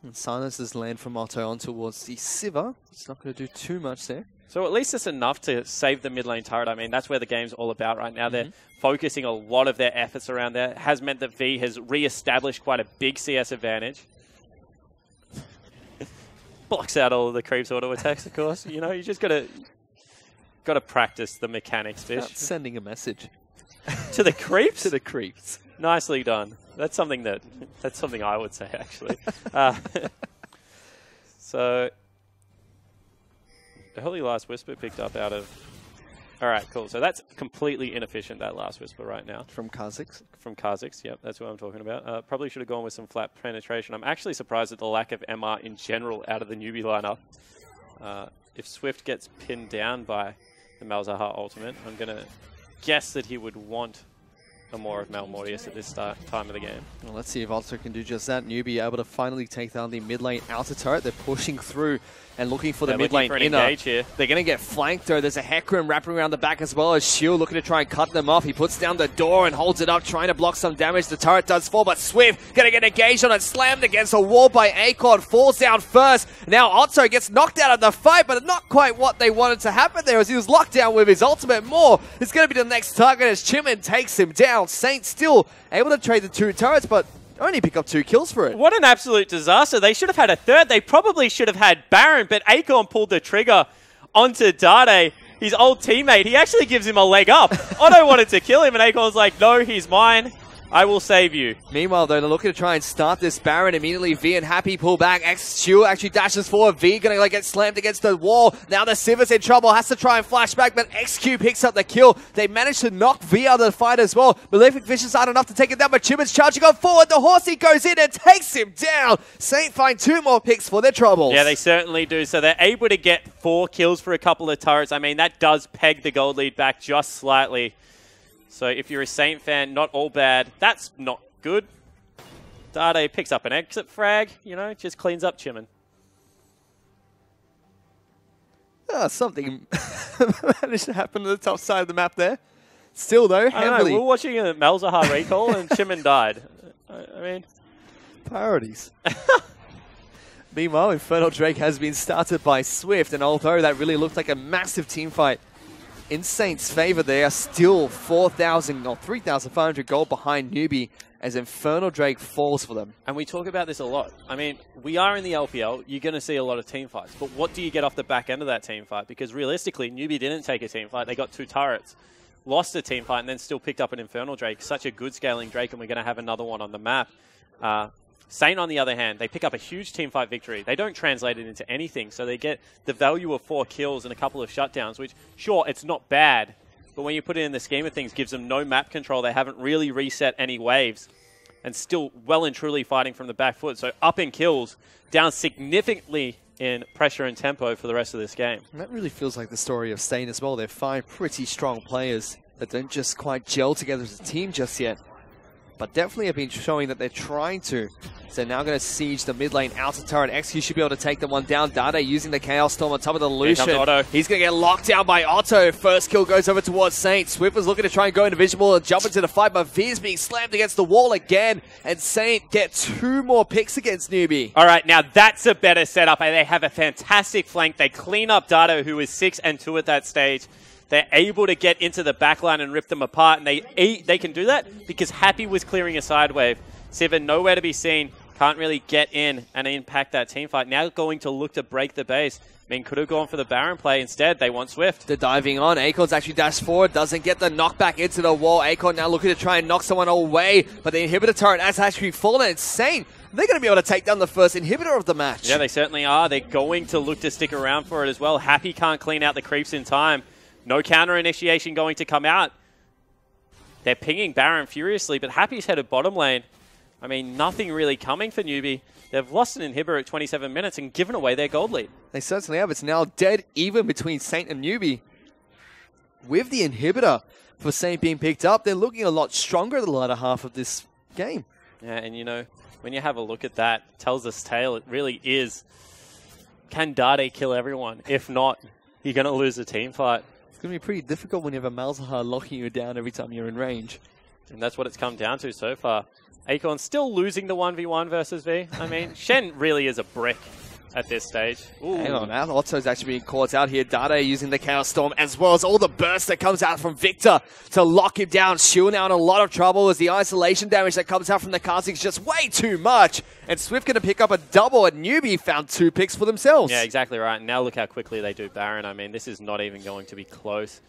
And silences land from Otto on towards the Sivir. It's not going to do too much there. So at least it's enough to save the mid lane turret. I mean, that's where the game's all about right now. They're focusing a lot of their efforts around there. It has meant that V has re-established quite a big CS advantage. Blocks out all of the creeps auto attacks, of course. You know, you just got to practice the mechanics, Fish. That's sending a message. To the creeps? To the creeps. Nicely done. That's something I would say, actually. So, early Last Whisper picked up out of... All right, cool. So that's completely inefficient, that Last Whisper right now. From Kha'Zix? From Kha'Zix, yep, that's what I'm talking about. Probably should have gone with some flat penetration. I'm actually surprised at the lack of MR in general out of the Newbee lineup. If Swift gets pinned down by the Malzahar ultimate, I'm going to guess that he would want a more of Malmortius at this time of the game. Well, let's see if Otto can do just that. Newbee able to finally take down the mid lane outer turret. They're pushing through and looking for the They're mid looking lane for an inner. engage here. They're going to get flanked though. There's a Hecarim wrapping around the back as well as Shield looking to try and cut them off. He puts down the door and holds it up, trying to block some damage. The turret does fall, but Swift going to get engaged on it, slammed against a wall by Acorn, falls down first. Now Otto gets knocked out of the fight, but not quite what they wanted to happen there as he was locked down with his ultimate. More is going to be the next target as Chimin takes him down. Saint still able to trade the 2 turrets, but only pick up 2 kills for it. What an absolute disaster. They should have had a third. They probably should have had Baron, but Acorn pulled the trigger onto Dade, his old teammate. He actually gives him a leg up. Otto wanted to kill him, and Acorn's like, no, he's mine. I will save you. Meanwhile, though, they're looking to try and start this Baron. Immediately, V and Happy pull back. X2 actually dashes forward. V going to get slammed against the wall. Now the Sivers in trouble. Has to try and flash back, but XQ picks up the kill. They managed to knock V out of the fight as well. Malefic Visions aren't enough to take it down, but Chimin's charging on forward. The Horsey goes in and takes him down. Saint find 2 more picks for their troubles. Yeah, they certainly do. So they're able to get 4 kills for a couple of turrets. I mean, that does peg the gold lead back just slightly. So if you're a Saint fan, not all bad. That's not good. Dade picks up an exit frag, you know, just cleans up Chimin. Something managed to happen to the top side of the map there. Still, though, heavily. We were watching a Malzahar recall and Chimin died. I mean... Priorities. Meanwhile, Infernal Drake has been started by Swift, and although that really looked like a massive team fight in Saint's favor, they are still 4,000 or 3,500 gold behind Newbee as Infernal Drake falls for them. And we talk about this a lot. I mean, we are in the LPL. You're going to see a lot of team fights. But what do you get off the back end of that team fight? Because realistically, Newbee didn't take a team fight. They got 2 turrets, lost a team fight, and then still picked up an Infernal Drake. Such a good scaling Drake, and we're going to have another one on the map. Saint, on the other hand, they pick up a huge teamfight victory. They don't translate it into anything, so they get the value of 4 kills and a couple of shutdowns, which, sure, it's not bad, but when you put it in the scheme of things, gives them no map control. They haven't really reset any waves, and still well and truly fighting from the back foot. So up in kills, down significantly in pressure and tempo for the rest of this game. And that really feels like the story of Saint as well. They're 5 pretty strong players that don't just quite gel together as a team just yet, but definitely have been showing that they're trying to. So now going to siege the mid lane outer turret. XQ should be able to take the one down. Dade using the Chaos Storm on top of the Lucian. Here comes Otto. He's going to get locked down by Otto. First kill goes over towards Saint. Swift was looking to try and go invisible and jump into the fight, but V is being slammed against the wall again. And Saint get 2 more picks against Newbee. All right, now that's a better setup. They have a fantastic flank. They clean up Dado, who is 6 and 2 at that stage. They're able to get into the backline and rip them apart, and they can do that because Happy was clearing a side wave. Siva nowhere to be seen, can't really get in and impact that team fight. Now going to look to break the base. I mean, could have gone for the Baron play. Instead, they want Swift. They're diving on. Acorn's actually dashed forward, doesn't get the knockback into the wall. Acorn now looking to try and knock someone away, but the inhibitor turret has actually fallen. It's Saint. They're going to be able to take down the first inhibitor of the match. Yeah, they certainly are. They're going to look to stick around for it as well. Happy can't clean out the creeps in time. No counter initiation going to come out. They're pinging Baron furiously, but Happy's headed bottom lane. I mean, nothing really coming for Newbee. They've lost an inhibitor at 27 minutes and given away their gold lead. They certainly have. It's now dead even between Saint and Newbee. With the inhibitor for Saint being picked up, they're looking a lot stronger the latter half of this game. Yeah, and you know, when you have a look at that, it tells us tale. It really is. Can Dade kill everyone? If not, you're going to lose a team fight. It's going to be pretty difficult when you have a Malzahar locking you down every time you're in range. And that's what it's come down to so far. Acorn still losing the 1v1 versus V. I mean, Shen really is a brick at this stage. Ooh. Hang on, now Otto's actually being caught out here. Dade using the Chaos Storm as well as all the burst that comes out from Victor to lock him down. Shield now in a lot of trouble as the isolation damage that comes out from the casting is just way too much. And Swift going to pick up a double, and Newbee found 2 picks for themselves. Yeah, exactly right. And now look how quickly they do Baron. I mean, this is not even going to be close.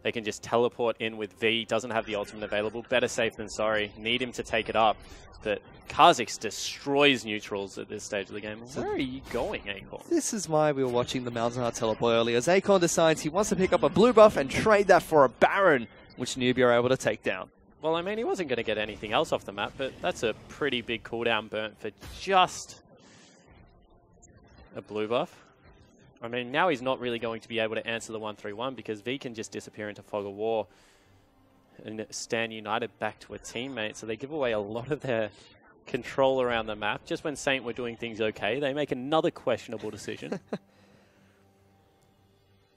They can just teleport in with V. Doesn't have the ultimate available. Better safe than sorry. Need him to take it up. But Kha'Zix destroys neutrals at this stage of the game. Where are you going, Acorn? This is why we were watching the Malzahar teleport earlier. As Acorn decides he wants to pick up a blue buff and trade that for a Baron, which Newbee are able to take down. Well, I mean, he wasn't going to get anything else off the map, but that's a pretty big cooldown burnt for just a blue buff. I mean, now he's not really going to be able to answer the 1-3-1 because V can just disappear into Fog of War and stand united back to a teammate. So they give away a lot of their control around the map. Just when Saint were doing things okay, they make another questionable decision.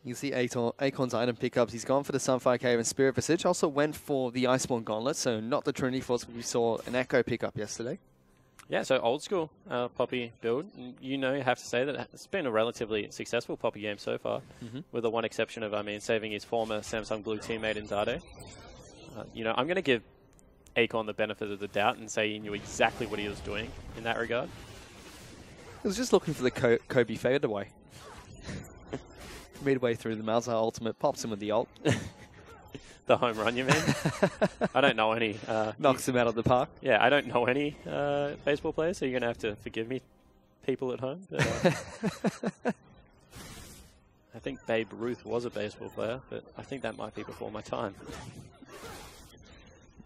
You see Akon's item pickups. He's gone for the Sunfire Cave and Spirit Visage. Also went for the Iceborne Gauntlet, so not the Trinity Force we saw an Echo pickup yesterday. Yeah, so old school Poppy build. You know, you have to say that it's been a relatively successful Poppy game so far, with the one exception of, I mean, saving his former Samsung Blue teammate in Dade. You know, I'm going to give Akon the benefit of the doubt and say he knew exactly what he was doing in that regard. He was just looking for the Kobe fadeaway. Midway through the Malzahar ultimate, pops him with the ult. The home run, you mean? I don't know any. Knocks him out of the park. Yeah, I don't know any baseball players, so you're going to have to forgive me, people at home. But, I think Babe Ruth was a baseball player, but I think that might be before my time.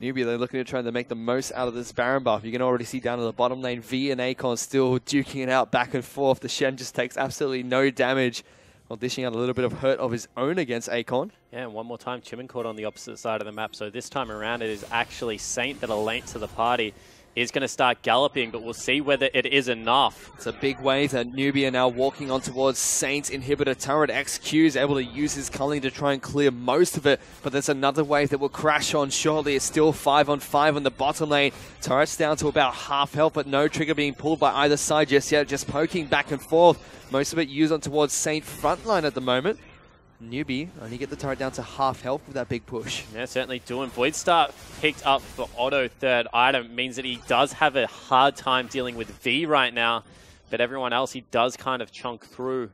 Newbee, they're looking to try to make the most out of this Baron buff. You can already see down in the bottom lane, V and Akon still duking it out back and forth. The Shen just takes absolutely no damage, while dishing out a little bit of hurt of his own against Akon. Yeah, and one more time, Chimin caught on the opposite side of the map. So this time around, it is actually Saint that are late to the party. Is going to start galloping, but we'll see whether it is enough. It's a big wave that Newbee are now walking on towards Saint's inhibitor turret. XQ is able to use his culling to try and clear most of it, but there's another wave that will crash on shortly. It's still 5-on-5 on the bottom lane. Turret's down to about half health, but no trigger being pulled by either side just yet. Just poking back and forth. Most of it used on towards Saint frontline at the moment. Newbee only get the turret down to half health with that big push. Yeah, certainly doing. Void Star picked up for Otto third item. Means that he does have a hard time dealing with V right now. But everyone else, he does kind of chunk through.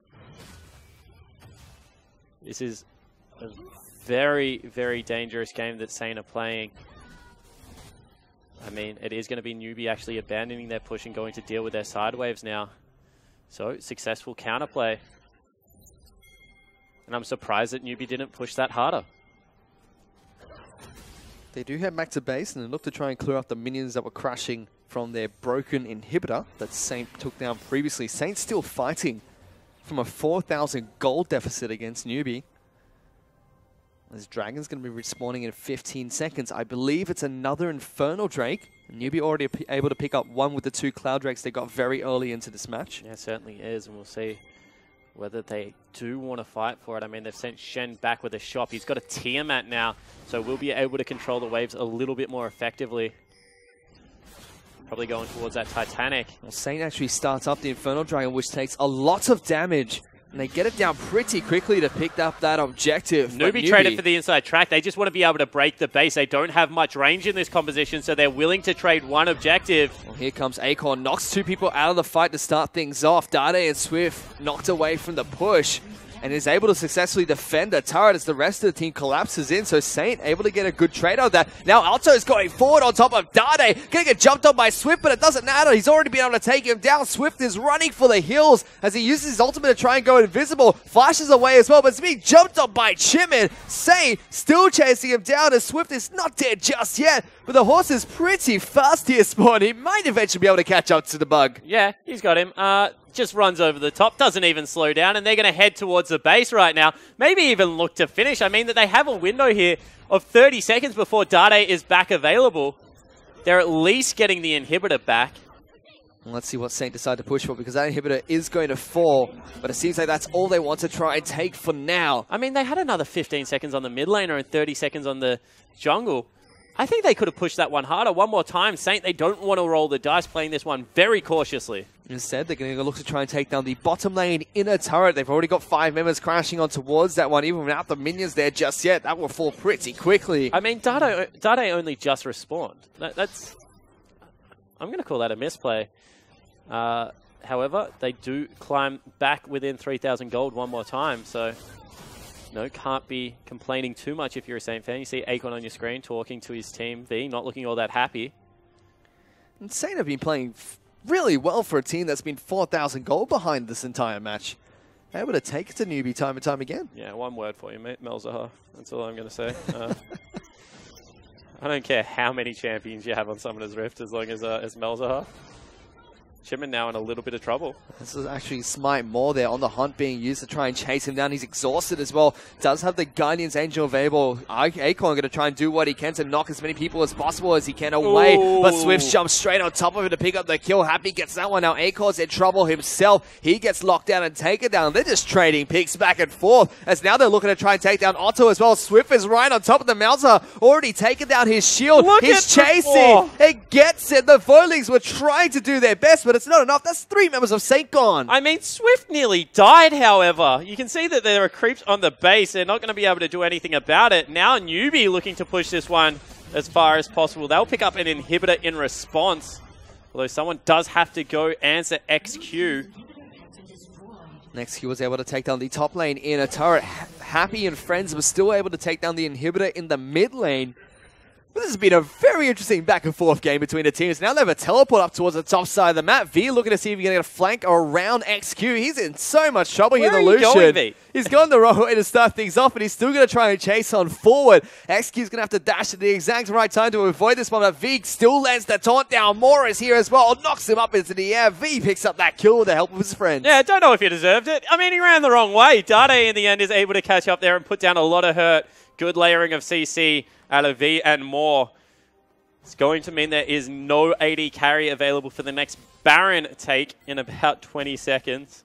This is a very, very dangerous game that Saint are playing. I mean, it is going to be Newbee actually abandoning their push and going to deal with their side waves now. So, successful counterplay. And I'm surprised that Newbee didn't push that harder. They do head back to base and they look to try and clear up the minions that were crashing from their broken inhibitor that Saint took down previously. Saint's still fighting from a 4,000 gold deficit against Newbee. This Dragon's going to be respawning in 15 seconds. I believe it's another Infernal Drake. Newbee already able to pick up one with the 2 Cloud Drakes they got very early into this match. Yeah, it certainly is, and we'll see whether they do want to fight for it. I mean, they've sent Shen back with a shop. He's got a Tiamat now, so we'll be able to control the waves a little bit more effectively. Probably going towards that Titanic. Well, Saint actually starts up the Infernal Dragon, which takes a lot of damage. And they get it down pretty quickly to pick up that objective. Newbee traded for the inside track. They just want to be able to break the base. They don't have much range in this composition, so they're willing to trade one objective. Well, here comes Akon. Knocks 2 people out of the fight to start things off. Dade and Swift knocked away from the push and is able to successfully defend the turret as the rest of the team collapses in. So Saint able to get a good trade out of that. Now Alto's going forward on top of Dade. Gonna get jumped on by Swift, but it doesn't matter. He's already been able to take him down. Swift is running for the hills as he uses his ultimate to try and go invisible. Flashes away as well, but it's being jumped on by Chimin. Saint still chasing him down as Swift is not dead just yet. But the horse is pretty fast here, Spawn. He might eventually be able to catch up to the bug. Yeah, he's got him. Just runs over the top, doesn't even slow down, and they're going to head towards the base right now. Maybe even look to finish. I mean, that they have a window here of 30 seconds before Dade is back available. They're at least getting the inhibitor back. And let's see what Saint decide to push for, because that inhibitor is going to fall, but it seems like that's all they want to try and take for now. I mean, they had another 15 seconds on the mid laner and 30 seconds on the jungle. I think they could have pushed that one harder. One more time, Saint, they don't want to roll the dice, playing this one very cautiously. Instead, they're going to look to try and take down the bottom lane inner turret. They've already got 5 members crashing on towards that one, even without the minions there just yet. That will fall pretty quickly. I mean, Dade only just respawned. That's... I'm going to call that a misplay. However, they do climb back within 3,000 gold one more time, so... No, can't be complaining too much if you're a Saint fan. You see Akon on your screen talking to his team, V, not looking all that happy. And Saint have been playing really well for a team that's been 4,000 gold behind this entire match. Able to take it to Newbee time and time again. Yeah, one word for you, mate. Malzahar. That's all I'm going to say. I don't care how many champions you have on Summoner's Rift as long as Malzahar. Shimon now in a little bit of trouble. This is actually Smite more there on the hunt being used to try and chase him down. He's exhausted as well. Does have the Guardian's Angel available. Acorn going to try and do what he can to knock as many people as possible as he can away. Ooh. But Swift jumps straight on top of it to pick up the kill. Happy gets that one. Now Acorn's in trouble himself. He gets locked down and taken down. They're just trading picks back and forth as now they're looking to try and take down Otto as well. Swift is right on top of the Mauser. Already taken down his shield. He's chasing. He gets it. The Volings were trying to do their best, but it's not enough. That's 3 members of Saint gone. I mean, Swift nearly died, however. You can see that there are creeps on the base. They're not going to be able to do anything about it. Now Newbee looking to push this one as far as possible. They'll pick up an inhibitor in response. Although someone does have to go answer XQ. Next, he was able to take down the top lane in a turret. Happy and friends were still able to take down the inhibitor in the mid lane. But this has been a very interesting back and forth game between the teams. Now they have a teleport up towards the top side of the map. V looking to see if he can get a flank around XQ. He's in so much trouble here, the Lucian. He's gone the wrong way to start things off, but he's still going to try and chase on forward. XQ's going to have to dash at the exact right time to avoid this one, but V still lands the taunt down. Morris here as well, knocks him up into the air. V picks up that kill with the help of his friends. Yeah, I don't know if he deserved it. I mean, he ran the wrong way. Dade in the end is able to catch up there and put down a lot of hurt. Good layering of CC out of V and more. It's going to mean there is no AD carry available for the next Baron take in about 20 seconds.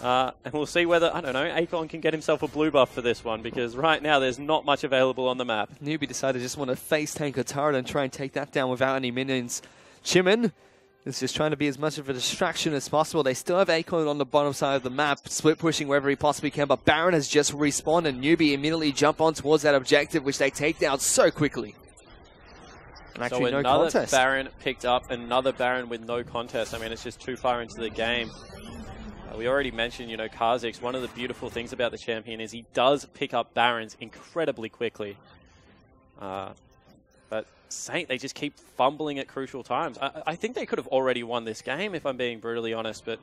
And we'll see whether, I don't know, Acorn can get himself a blue buff for this one, because right now there's not much available on the map. Newbee decided to just want to face tank a turret and try and take that down without any minions. Chimmin is just trying to be as much of a distraction as possible. They still have Acorn on the bottom side of the map, split pushing wherever he possibly can, but Baron has just respawned and Newbee immediately jump on towards that objective, which they take down so quickly. So another Baron picked up, another Baron with no contest. I mean, it's just too far into the game. We already mentioned, you know, Kha'Zix. One of the beautiful things about the champion is he does pick up Barons incredibly quickly. But Saint, they just keep fumbling at crucial times. I think they could have already won this game, if I'm being brutally honest, but,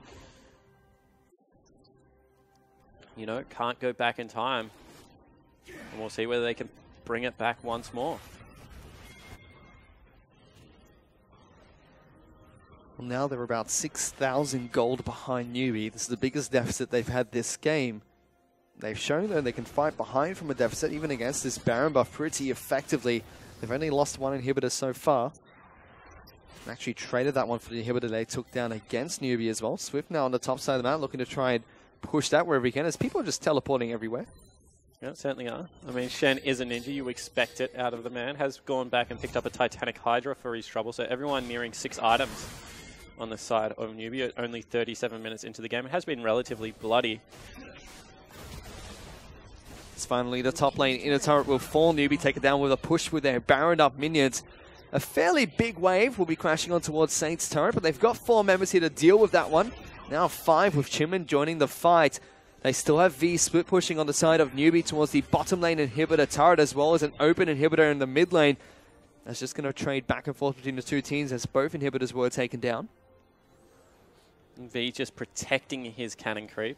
you know, can't go back in time. And we'll see whether they can bring it back once more. Now they're about 6,000 gold behind Newbee. This is the biggest deficit they've had this game. They've shown that they can fight behind from a deficit, even against this Baron buff pretty effectively. They've only lost one inhibitor so far. Actually traded that one for the inhibitor they took down against Newbee as well. Swift now on the top side of the map, looking to try and push that wherever he can, as people are just teleporting everywhere. Yeah, certainly are. I mean, Shen is a ninja. You expect it out of the man. Has gone back and picked up a Titanic Hydra for his trouble. So everyone nearing 6 items on the side of Newbee, only 37 minutes into the game. It has been relatively bloody. It's finally the top lane inner turret will fall. Newbee take it down with a push with their Baron up minions. A fairly big wave will be crashing on towards Saint's turret, but they've got 4 members here to deal with that one. Now 5 with Chimmin joining the fight. They still have V split pushing on the side of Newbee towards the bottom lane inhibitor turret, as well as an open inhibitor in the mid lane. That's just going to trade back and forth between the two teams as both inhibitors were taken down. V just protecting his cannon creep.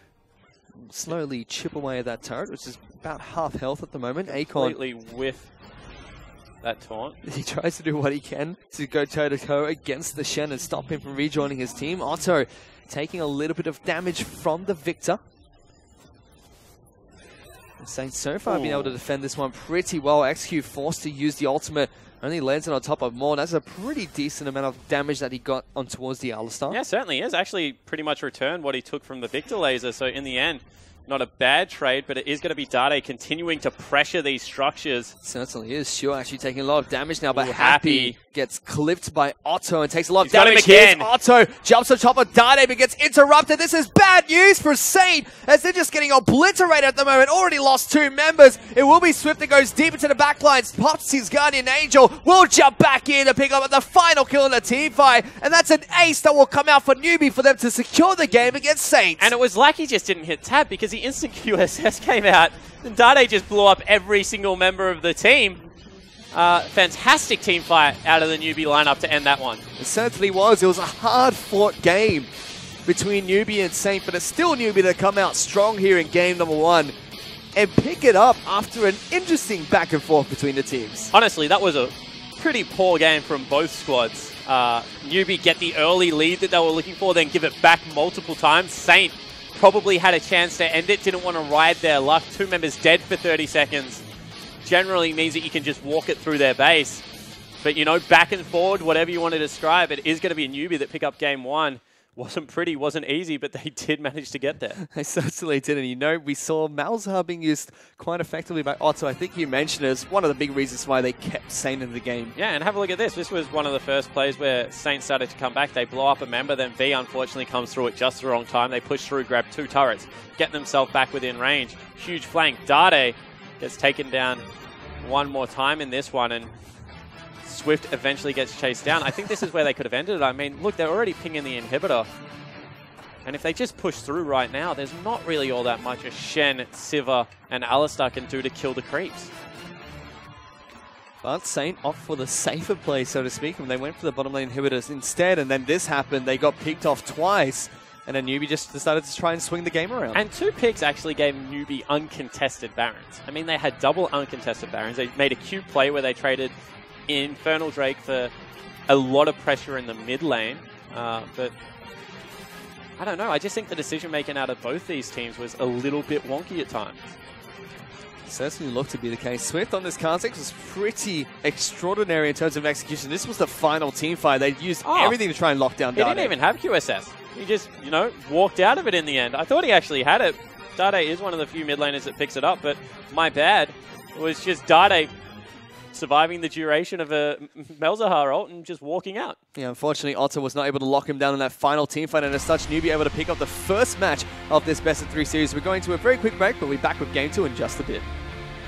Slowly chip away at that turret, which is about half health at the moment. Acorn completely whiff that taunt. He tries to do what he can to go toe-to-toe against the Shen and stop him from rejoining his team. Otto taking a little bit of damage from the Victor. Saint so far being able to defend this one pretty well. XQ forced to use the ultimate. Only lands it on top of Maw. That's a pretty decent amount of damage that he got on towards the Alistar. Yeah, certainly is. Actually pretty much returned what he took from the Victor laser. So in the end, not a bad trade, but it is going to be Dade continuing to pressure these structures. It certainly is. Sure, actually taking a lot of damage now, but Happy gets clipped by Otto and takes a lot of damage. Here's Otto jumps on top of Dade, but gets interrupted. This is bad news for Saint, as they're just getting obliterated at the moment. Already lost 2 members. It will be Swift that goes deep into the backlines, pops his Guardian Angel, will jump back in to pick up the final kill in the team fight, and that's an ace that will come out for Newbee for them to secure the game against Saint. And it was like he just didn't hit tab, because the instant QSS came out, and Dade just blew up every single member of the team. Fantastic team fight out of the Newbee lineup to end that one. It certainly was. It was a hard-fought game between Newbee and Saint, but it's still Newbee to come out strong here in game number 1 and pick it up after an interesting back and forth between the teams. Honestly, that was a pretty poor game from both squads. Newbee get the early lead that they were looking for, then give it back multiple times. Saint probably had a chance to end it, didn't want to ride their luck. 2 members dead for 30 seconds. Generally means that you can just walk it through their base. But, you know, back and forward, whatever you want to describe, it is going to be a Newbee that pick up game 1. Wasn't pretty, wasn't easy, but they did manage to get there. They certainly did. And, you know, we saw Malzahar being used quite effectively by Otto. I think you mentioned it as one of the big reasons why they kept Saint in the game. Yeah, and have a look at this. This was one of the first plays where Saint started to come back. They blow up a member, then V unfortunately comes through at just the wrong time. They push through, grab 2 turrets, get themselves back within range. Huge flank. Dade gets taken down one more time in this one, and Swift eventually gets chased down. I think this is where they could have ended it. I mean, look, they're already pinging the inhibitor. And if they just push through right now, there's not really all that much a Shen, Siva, and Alistar can do to kill the creeps. But Saint opt for the safer play, so to speak, and they went for the bottom lane inhibitors instead, and then this happened. They got picked off twice, and then Newbee just decided to try and swing the game around. And 2 picks actually gave Newbee uncontested Barons. I mean, they had double uncontested Barons. They made a cute play where they traded Infernal Drake for a lot of pressure in the mid lane, but I don't know. I just think the decision-making out of both these teams was a little bit wonky at times. Certainly looked to be the case. Swift on this context was pretty extraordinary in terms of execution. This was the final team fight. They used everything to try and lock down Dade. He didn't even have QSS. He just, you know, walked out of it in the end. I thought he actually had it. Dade is one of the few mid laners that picks it up, but my bad. It was just Dade surviving the duration of a Malzahar ult and just walking out. Yeah, unfortunately, Otto was not able to lock him down in that final team fight, and as such, Newbee able to pick up the first match of this best-of-3 series. We're going to a very quick break, but we'll be back with Game 2 in just a bit.